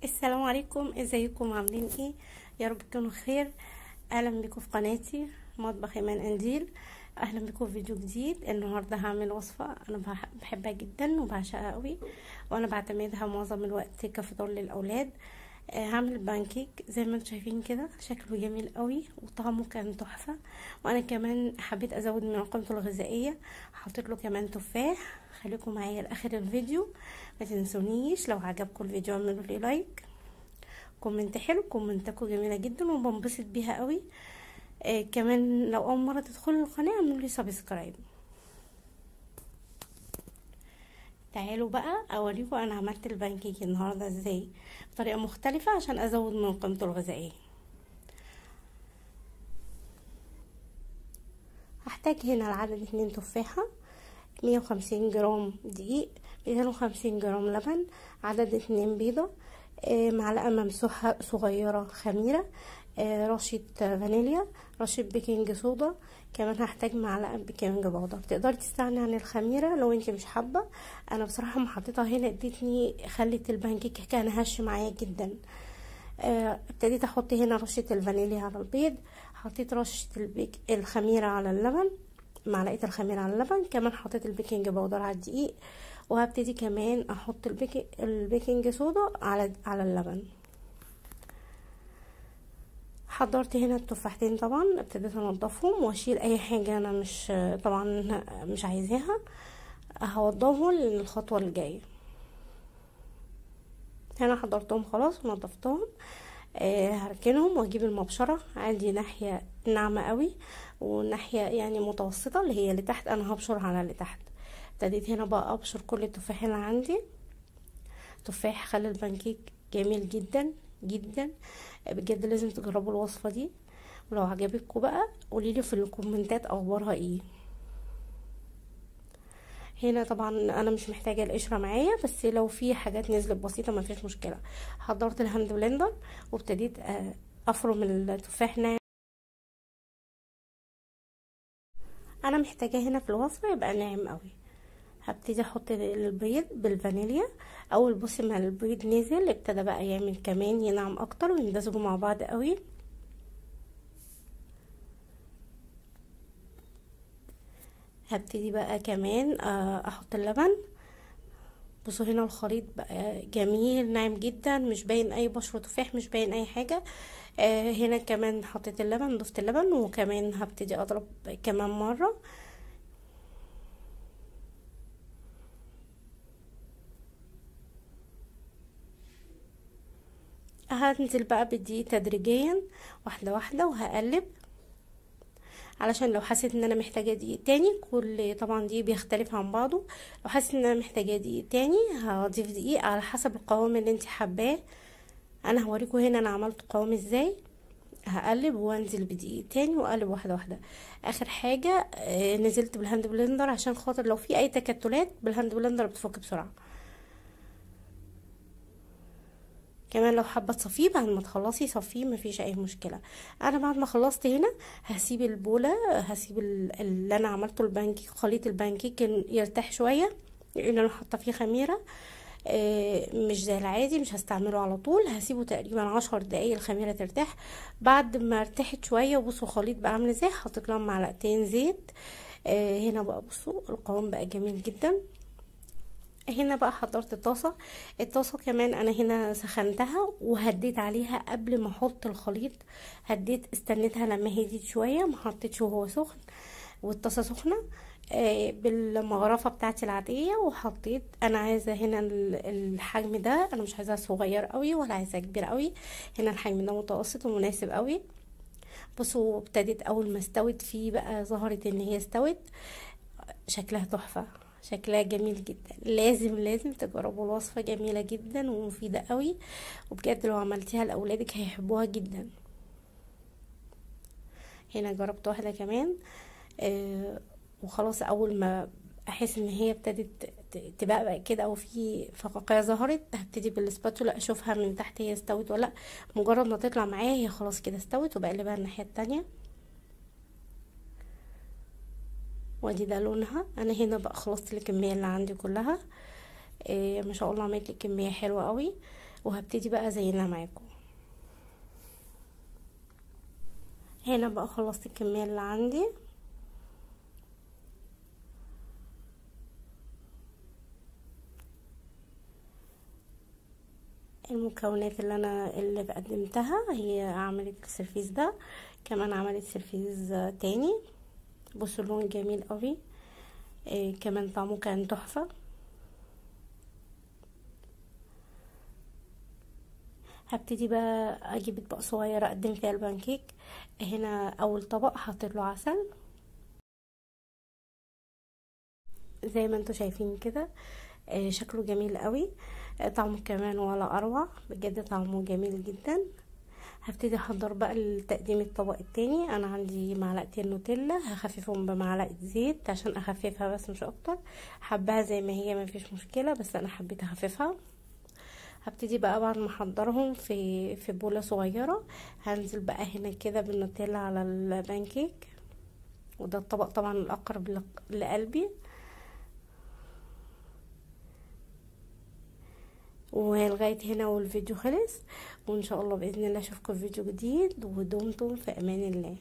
السلام عليكم، ازيكم؟ عاملين ايه؟ يا رب تكونوا خير. اهلا بكم في قناتي مطبخ ايمان انديل. اهلا بكم في فيديو جديد. النهارده هعمل وصفه انا بحبها جدا وبعشقها قوي، وانا بعتمدها معظم الوقت كفطار للاولاد. هعمل بانكيك زي ما انتم شايفين كده، شكله جميل قوي وطعمه كان تحفه. وانا كمان حبيت ازود من قيمته الغذائيه، حطيت له كمان تفاح. خليكم معايا لاخر الفيديو. ما تنسونيش لو عجبكم الفيديو اعملوا لي لايك، كومنت حلو، كومنتاتكم جميله جدا وبنبسط بيها قوي. كمان لو اول مره تدخلوا القناه اعملوا لي سبسكرايب. تعالوا بقى اوريكم انا عملت البانكيك النهارده ازاي بطريقه مختلفه عشان ازود من قيمته الغذائيه. هحتاج هنا العدد 2 تفاحه، 150 جرام دقيق، 250 جرام لبن، عدد 2 بيضه، معلقه ممسوحه صغيره خميره، رشة فانيليا، رشة بيكنج صودا. كمان هحتاج معلقة بيكنج باودر. تقدري تستغني عن الخميرة لو انت مش حابة. انا بصراحة ما حطيتها هنا، ادتني خلت البانكيك كان هش معايا جدا. ابتديت احط هنا رشة الفانيليا على البيض، حطيت رشة الخميرة على اللبن، معلقة الخميرة على اللبن. كمان حطيت البيكنج باودر على الدقيق، وهبتدي كمان احط البيكنج صودا على اللبن. حضرت هنا التفاحتين، طبعا ابتديت انضفهم واشيل اي حاجه انا مش عايزاها، هوضبهم للخطوه الجايه. هنا حضرتهم خلاص ونضفتهم. هركنهم واجيب المبشره. عندي ناحيه ناعمه قوي وناحيه يعني متوسطه اللي هي اللي تحت، انا هبشر على اللي تحت. ابتديت هنا بقى ابشر كل التفاح اللي عندي. تفاح خلى البانكيك جميل جدا جدا، بجد لازم تجربوا الوصفه دي. ولو عجبتكم بقى قوليلي في الكومنتات اخبارها ايه. هنا طبعا انا مش محتاجه القشره معايا، بس لو في حاجات نزلت بسيطه ما فيش مشكله. حضرت الهاند بلندر وابتديت افرم التفاح ناعم. انا محتاجاه هنا في الوصفه يبقى ناعم قوي. هبتدي احط البيض بالفانيليا. اول بصي ما البيض نزل ابتدى بقى يعمل كمان ينعم اكتر ويندمجوا مع بعض قوي. هبتدي بقى كمان احط اللبن. بصوا هنا الخليط بقى جميل ناعم جدا، مش باين اي بشرة تفاح، مش باين اي حاجة. هنا كمان حطيت اللبن، ضفت اللبن، وكمان هبتدي اضرب كمان مرة. هنزل بقى بالدقيق تدريجيا واحدة واحدة وهقلب، علشان لو حسيت ان انا محتاجه دقيق تاني، كل طبعا دقيق بيختلف عن بعضه. لو حسيت ان انا محتاجه دقيق تاني هضيف دقيق على حسب القوام اللي انت حباه. انا هوريكم هنا انا عملت قوام ازاي. هقلب وانزل بدقيق تاني واقلب واحده واحده. اخر حاجه نزلت بالهاند بلندر عشان خاطر لو في اي تكتلات بالهاند بلندر بتفك بسرعه. كمان لو حابه تصفيه بعد ما تخلصي صفيه مفيش اي مشكله. انا بعد ما خلصت هنا هسيب البوله، هسيب اللي انا عملته البانكيك، خليط البانكيك يرتاح شويه لان انا حاطه فيه خميره. مش زي العادي، مش هستعمله على طول، هسيبه تقريبا 10 دقايق الخميره ترتاح. بعد ما ارتاحت شويه وبصوا الخليط بقى عامل ازاي، حطيت لهم معلقتين زيت. هنا بقى بصوا القوام بقى جميل جدا. هنا بقى حضرت الطاسه كمان انا هنا سخنتها وهديت عليها قبل ما احط الخليط. استنيتها لما هديت شويه، ما حطيتش وهو سخن والطاسه سخنه. بالمغرفه بتاعتي العاديه، وحطيت انا عايزه هنا الحجم ده، انا مش عايزاه صغير قوي ولا عايزاه كبير قوي. هنا الحجم ده متوسط ومناسب قوي. بصوا ابتدت اول ما استوت فيه بقى ظهرت ان هي استوت، شكلها تحفه، شكلها جميل جدا. لازم تجربوا الوصفة، جميلة جدا ومفيدة قوي، وبجد لو عملتيها لأولادك هيحبوها جدا. هنا جربت واحدة كمان. وخلاص اول ما احس ان هي ابتدت تبقى كده او في فقاقيع ظهرت، هبتدي بالسباتولا اشوفها من تحت هي استوت ولا لا. مجرد ما تطلع معايا هي خلاص كده استوت، وبقلبها الناحية التانية. وادي ده لونها. انا هنا بقى خلصت الكمية اللي عندي كلها. ما شاء الله عملت لي كميه حلوه قوي. وهبتدي بقى ازينها معاكم. هنا بقى خلصت الكمية اللي عندي. المكونات اللي قدمتها هي عملت السيرفيس ده، كمان عملت سيرفيس تاني. بصوا اللون جميل قوي، كمان طعمه كان تحفة. هبتدي بقى اجيب اطباق صغيره اقدم فيها البانكيك. هنا اول طبق حاطط له عسل زي ما انتوا شايفين كده. شكله جميل قوي، طعمه كمان ولا اروع، بجد طعمه جميل جدا. هبتدي احضر بقى لتقديم الطبق التاني. انا عندي معلقتين نوتيلا، هخففهم بمعلقه زيت عشان اخففها بس مش اكتر. حباها زي ما هي مفيش مشكله، بس انا حبيت اخففها. هبتدي بقى بعد ما احضرهم في بوله صغيره، هنزل بقى هنا كده بالنوتيلا على البانكيك. وده الطبق طبعا الاقرب لقلبي. ولغايه هنا والفيديو خلص، وان شاء الله باذن الله اشوفكم في فيديو جديد، ودمتم في امان الله.